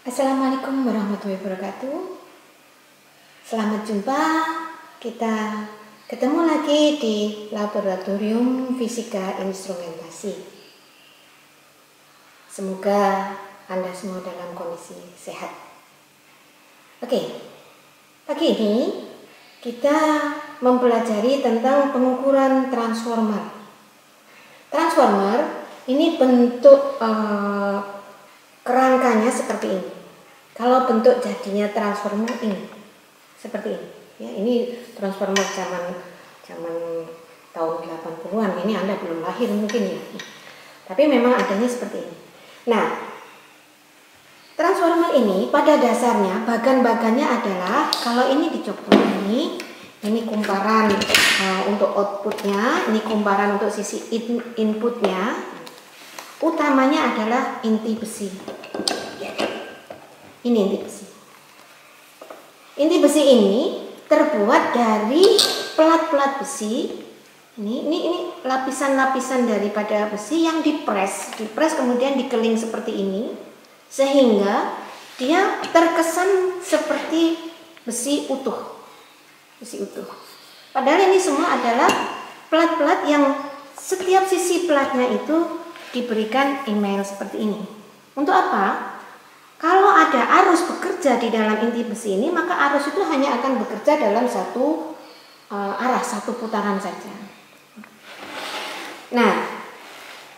Assalamualaikum warahmatullahi wabarakatuh. Selamat jumpa. Kita ketemu lagi di Laboratorium Fisika Instrumentasi. Semoga Anda semua dalam kondisi sehat. Oke, pagi ini kita mempelajari tentang pengukuran transformer. Transformer ini bentuk kerangkanya seperti ini. Kalau bentuk jadinya transformer ini seperti ini. Ya, ini transformer zaman tahun 80-an. Ini Anda belum lahir mungkin ya. Tapi memang adanya seperti ini. Nah, transformer ini pada dasarnya bagan-bagannya adalah kalau ini dicopot ini kumparan untuk outputnya, ini kumparan untuk sisi inputnya. Utamanya adalah inti besi. Ini inti besi. Inti besi ini terbuat dari pelat-pelat besi. Ini lapisan-lapisan daripada besi yang dipres kemudian dikeling seperti ini sehingga dia terkesan seperti besi utuh. Besi utuh. Padahal ini semua adalah pelat-pelat yang setiap sisi pelatnya itu diberikan email seperti ini. Untuk apa? Kalau ada arus bekerja di dalam inti besi ini, maka arus itu hanya akan bekerja dalam satu arah, satu putaran saja. Nah,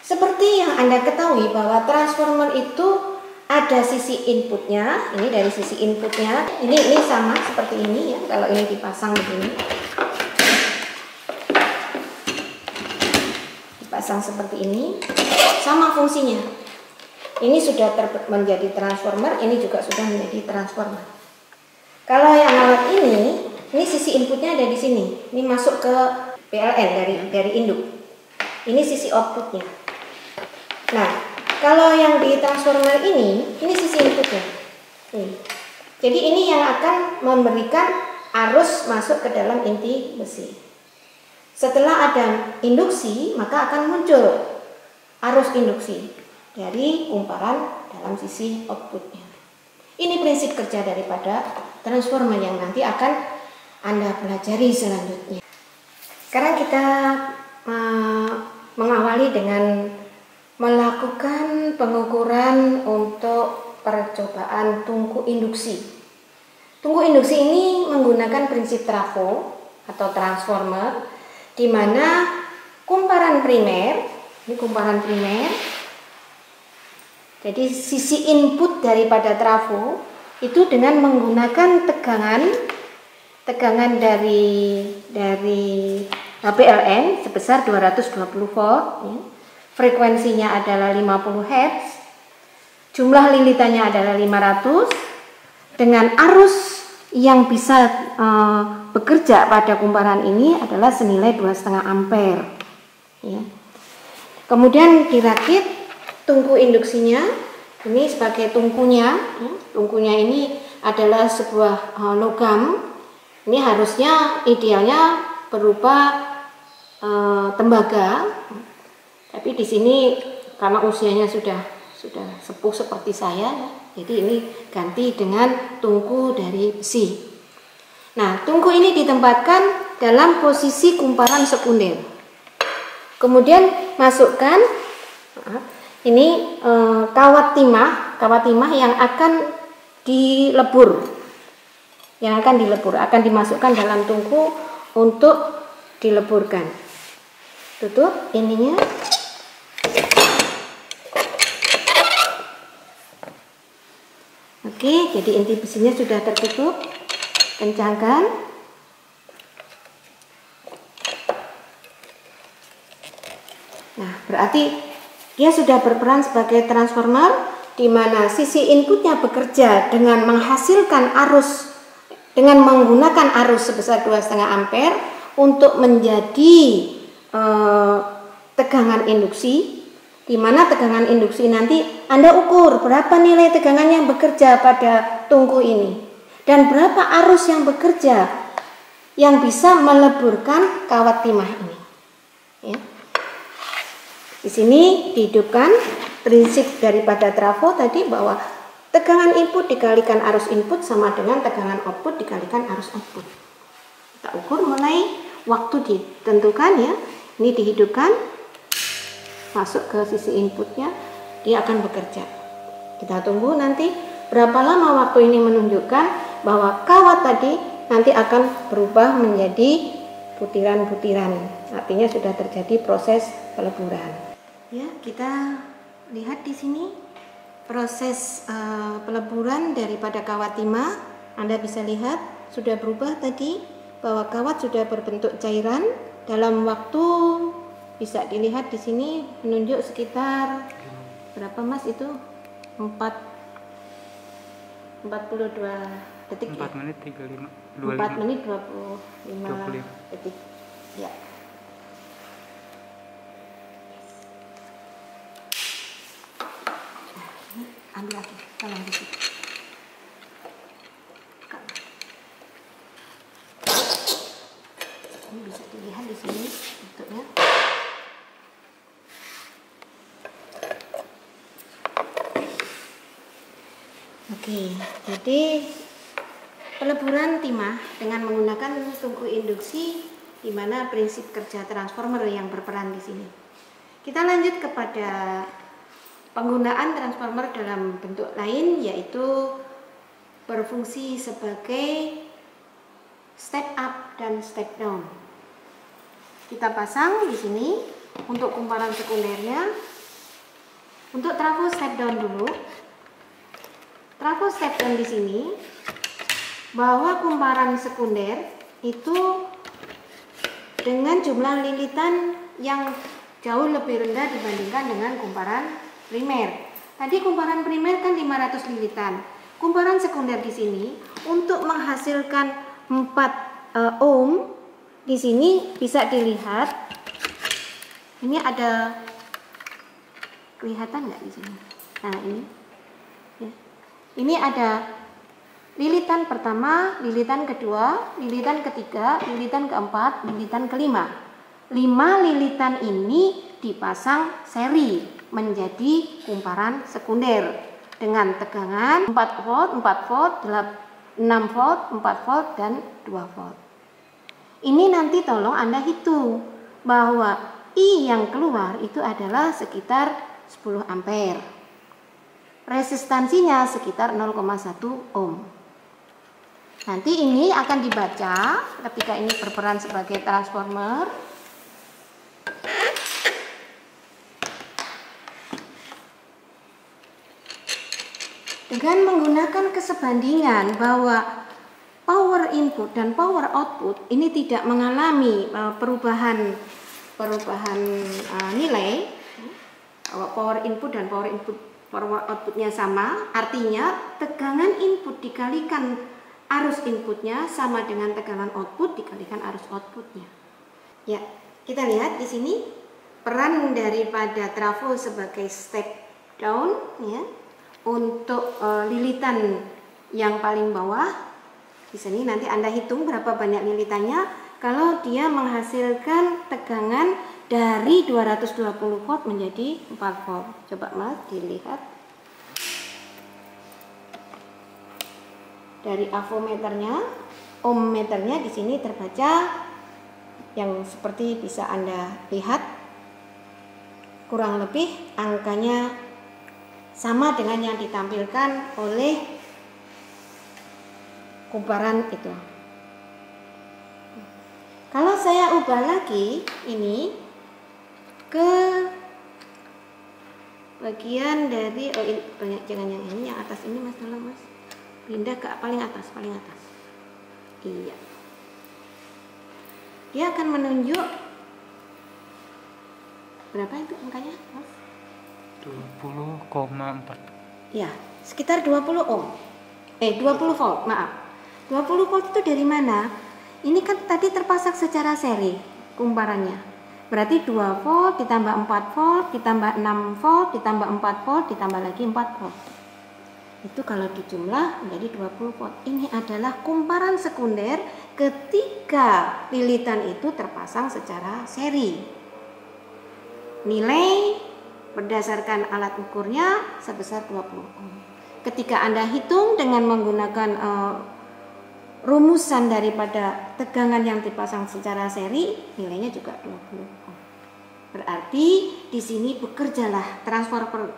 seperti yang Anda ketahui bahwa transformer itu ada sisi inputnya. Ini dari sisi inputnya, ini sama seperti ini ya. Kalau ini dipasang begini, dipasang seperti ini, sama fungsinya. Ini sudah menjadi transformer, ini juga sudah menjadi transformer. Kalau yang alat ini sisi inputnya ada di sini. Ini masuk ke PLN dari induk. Ini sisi outputnya. Nah, kalau yang di transformer ini sisi inputnya. Jadi ini yang akan memberikan arus masuk ke dalam inti besi. Setelah ada induksi, maka akan muncul arus induksi dari kumparan dalam sisi outputnya. Ini prinsip kerja daripada transformer yang nanti akan Anda pelajari selanjutnya. Sekarang kita mengawali dengan melakukan pengukuran untuk percobaan tungku induksi. Tungku induksi ini menggunakan prinsip trafo atau transformer, di mana kumparan primer, ini kumparan primer. Jadi sisi input daripada trafo itu dengan menggunakan tegangan dari HPLN sebesar 220 volt. Frekuensinya adalah 50 Hz. Jumlah lilitannya adalah 500 dengan arus yang bisa bekerja pada kumparan ini adalah senilai 2,5 ampere. Ya. Kemudian dirakit tungku induksinya, ini sebagai tungkunya. Tungkunya ini adalah sebuah logam. Ini harusnya idealnya berupa tembaga. Tapi di sini karena usianya sudah sepuh seperti saya, jadi ini ganti dengan tungku dari besi. Nah, tungku ini ditempatkan dalam posisi kumparan sekunder. Kemudian masukkan ini kawat timah yang akan dilebur. Akan dimasukkan dalam tungku untuk dileburkan. Tutup ininya. Oke, jadi inti besinya sudah tertutup. Kencangkan. Nah, berarti dia sudah berperan sebagai transformer di mana sisi inputnya bekerja dengan menghasilkan arus dengan menggunakan arus sebesar 2,5 ampere untuk menjadi tegangan induksi, di mana tegangan induksi nanti Anda ukur berapa nilai tegangan yang bekerja pada tungku ini dan berapa arus yang bekerja yang bisa meleburkan kawat timah ini. Ya. Di sini dihidupkan prinsip daripada trafo tadi bahwa Tegangan input dikalikan arus input sama dengan tegangan output dikalikan arus output. Kita ukur mulai waktu ditentukan ya. Ini dihidupkan, masuk ke sisi inputnya, dia akan bekerja. Kita tunggu nanti berapa lama waktu ini menunjukkan bahwa kawat tadi nanti akan berubah menjadi butiran-butiran. Artinya sudah terjadi proses peleburan. Ya, kita lihat di sini proses peleburan daripada kawat timah. Anda bisa lihat sudah berubah tadi, bahwa kawat sudah berbentuk cairan dalam waktu, bisa dilihat di sini menunjuk sekitar berapa Mas itu? 42 detik 4 ya? menit 35 4 menit 25 detik ya. Ini ambil lagi, tolong di situ. Ini bisa dilihat di sini bentuknya. Oke, jadi peleburan timah dengan menggunakan tungku induksi, di mana prinsip kerja transformer yang berperan di sini. Kita lanjut kepada penggunaan transformer dalam bentuk lain, yaitu berfungsi sebagai step up dan step down. Kita pasang di sini untuk kumparan sekundernya. Untuk trafo step down dulu. Trafo step down di sini, bahwa kumparan sekunder itu dengan jumlah lilitan yang jauh lebih rendah dibandingkan dengan kumparan primer. Tadi kumparan primer kan 500 lilitan. Kumparan sekunder di sini untuk menghasilkan 4 ohm di sini bisa dilihat. Ini ada kelihatan nggak di sini? Nah ini, ya. Ini ada lilitan pertama, lilitan kedua, lilitan ketiga, lilitan keempat, lilitan kelima. 5 lilitan ini dipasang seri menjadi kumparan sekunder dengan tegangan 4 volt, 4 volt, 6 volt, 4 volt, dan 2 volt. Ini nanti tolong Anda hitung bahwa I yang keluar itu adalah sekitar 10 ampere. Resistansinya sekitar 0,1 ohm. Nanti ini akan dibaca ketika ini berperan sebagai transformer. Dengan menggunakan kesebandingan bahwa power input dan power output ini tidak mengalami perubahan nilai, bahwa power input dan power outputnya sama, artinya tegangan input dikalikan arus inputnya sama dengan tegangan output dikalikan arus outputnya. Ya, kita lihat di sini peran daripada trafo sebagai step down, ya, untuk lilitan yang paling bawah. Di sini nanti Anda hitung berapa banyak lilitannya. Kalau dia menghasilkan tegangan dari 220 volt menjadi 4 volt. Coba Mas dilihat. Dari avometernya, ohmmeternya di sini terbaca yang seperti bisa Anda lihat. Kurang lebih angkanya sama dengan yang ditampilkan oleh kumparan itu. Kalau saya ubah lagi ini ke bagian dari jangan yang ini, yang atas ini Mas, tolong Mas. Pindah ke paling atas, Iya. Dia akan menunjuk berapa itu angkanya, Mas? 20,4. Ya, sekitar 20 ohm. 20 volt, maaf. 20 volt itu dari mana? Ini kan tadi terpasang secara seri kumparannya. Berarti 2 volt ditambah 4 volt ditambah 6 volt ditambah 4 volt ditambah lagi 4 volt. Itu kalau dijumlah menjadi 20 volt. Ini adalah kumparan sekunder ketika lilitan itu terpasang secara seri. Nilai berdasarkan alat ukurnya sebesar 20 ohm. ketika Anda hitung dengan menggunakan rumusan daripada tegangan yang dipasang secara seri, nilainya juga 20 ohm. Berarti di sini bekerjalah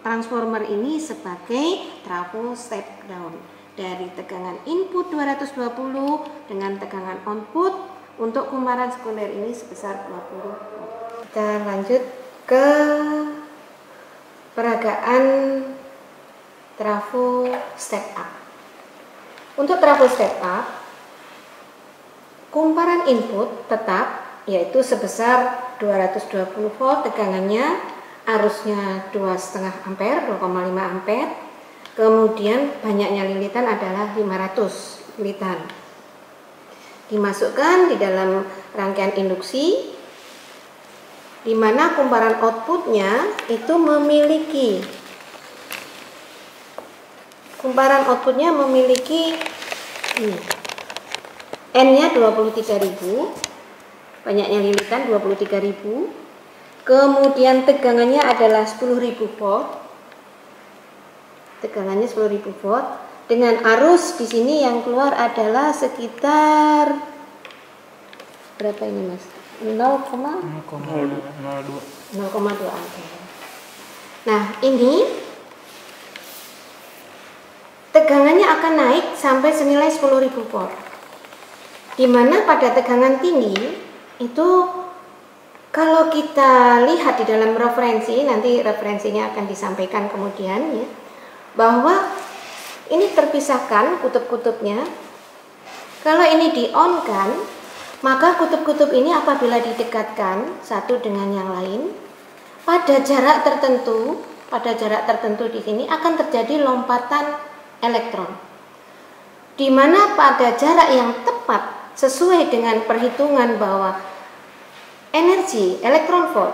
transformer ini sebagai trafo step down dari tegangan input 220 dengan tegangan output untuk kumparan sekunder ini sebesar 20 ohm. Kita lanjut ke peragaan trafo step up. Untuk trafo step up, kumparan input tetap yaitu sebesar 220 volt tegangannya, arusnya 2,5 ampere, 2,5 ampere. Kemudian banyaknya lilitan adalah 500 lilitan. Dimasukkan di dalam rangkaian induksi, di mana kumparan outputnya itu memiliki N-nya 23.000, banyaknya lilitan 23.000. Kemudian tegangannya adalah 10.000 volt. Tegangannya 10.000 volt dengan arus di sini yang keluar adalah sekitar berapa ini, Mas? 0,2 ampere. Nah, ini tegangannya akan naik sampai senilai 10.000 volt. Di mana pada tegangan tinggi itu kalau kita lihat di dalam referensi, nanti referensinya akan disampaikan kemudian ya, bahwa ini terpisahkan kutub-kutubnya. Kalau ini di-on-kan, maka kutub-kutub ini apabila didekatkan satu dengan yang lain, pada jarak tertentu di sini akan terjadi lompatan elektron. Di mana pada jarak yang tepat sesuai dengan perhitungan bahwa energi elektron volt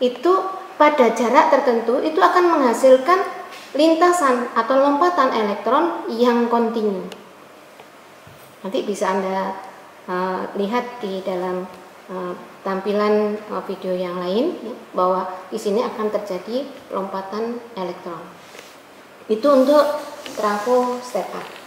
itu pada jarak tertentu itu akan menghasilkan lintasan atau lompatan elektron yang kontinu. Nanti bisa Anda lihat di dalam tampilan video yang lain ya, bahwa di sini akan terjadi lompatan elektron. Itu untuk trafo step up.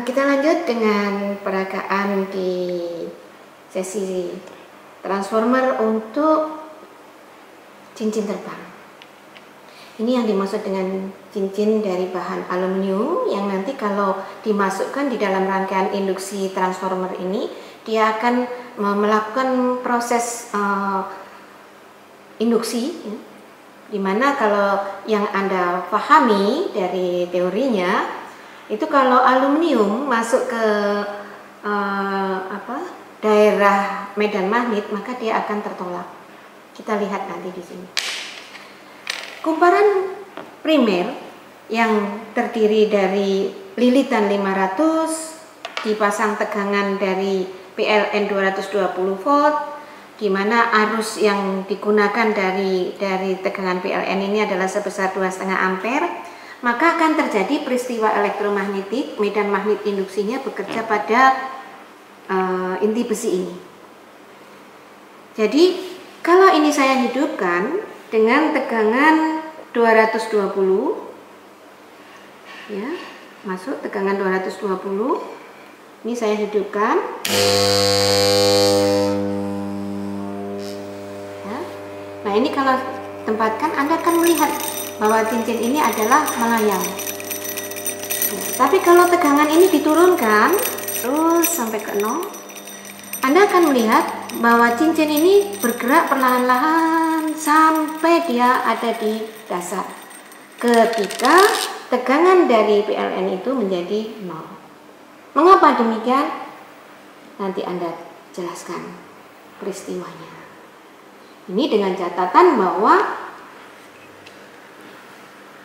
Kita lanjut dengan peragaan di sesi transformer untuk cincin terbang. Ini yang dimaksud dengan cincin dari bahan aluminium yang nanti kalau dimasukkan di dalam rangkaian induksi transformer ini, dia akan melakukan proses induksi ya. Dimana kalau yang Anda pahami dari teorinya, itu kalau aluminium masuk ke daerah medan magnet, maka dia akan tertolak. Kita lihat nanti di sini. Kumparan primer yang terdiri dari lilitan 500 dipasang tegangan dari PLN 220 volt, di mana arus yang digunakan dari tegangan PLN ini adalah sebesar 2,5 ampere. Maka akan terjadi peristiwa elektromagnetik, medan magnet induksinya bekerja pada inti besi ini. Jadi kalau ini saya hidupkan dengan tegangan 220 ya, masuk tegangan 220, ini saya hidupkan ya. Nah ini kalau tempatkan Anda akan melihat bahwa cincin ini adalah melayang. Tapi kalau tegangan ini diturunkan terus sampai ke 0, Anda akan melihat bahwa cincin ini bergerak perlahan-lahan sampai dia ada di dasar. Ketika tegangan dari PLN itu menjadi 0. Mengapa demikian? Nanti Anda jelaskan peristiwanya. Ini dengan catatan bahwa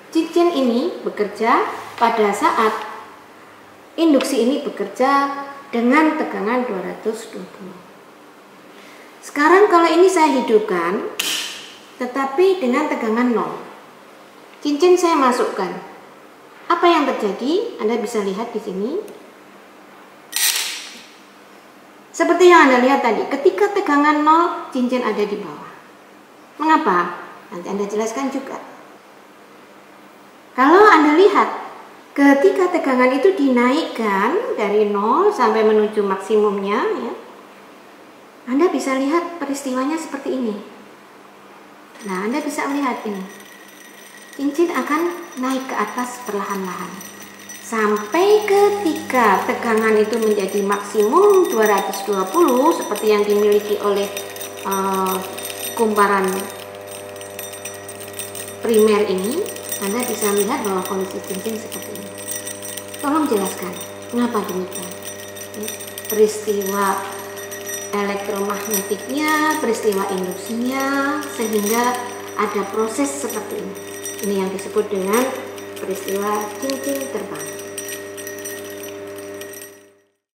cincin ini bekerja pada saat induksi ini bekerja dengan tegangan 220. Sekarang kalau ini saya hidupkan, tetapi dengan tegangan 0. Cincin saya masukkan. Apa yang terjadi? Anda bisa lihat di sini. Seperti yang Anda lihat tadi, ketika tegangan 0, cincin ada di bawah. Mengapa? Nanti Anda jelaskan juga. Kalau Anda lihat, ketika tegangan itu dinaikkan dari 0 sampai menuju maksimumnya, ya, Anda bisa lihat peristiwanya seperti ini. Nah, Anda bisa melihat ini. Cincin akan naik ke atas perlahan-lahan. Sampai ketika tegangan itu menjadi maksimum 220 seperti yang dimiliki oleh kumparan primer ini, Anda bisa melihat bahwa kondisi cincin seperti ini. Tolong jelaskan mengapa demikian. Peristiwa elektromagnetiknya, peristiwa induksinya, sehingga ada proses seperti ini. Ini yang disebut dengan peristiwa cincin terbang.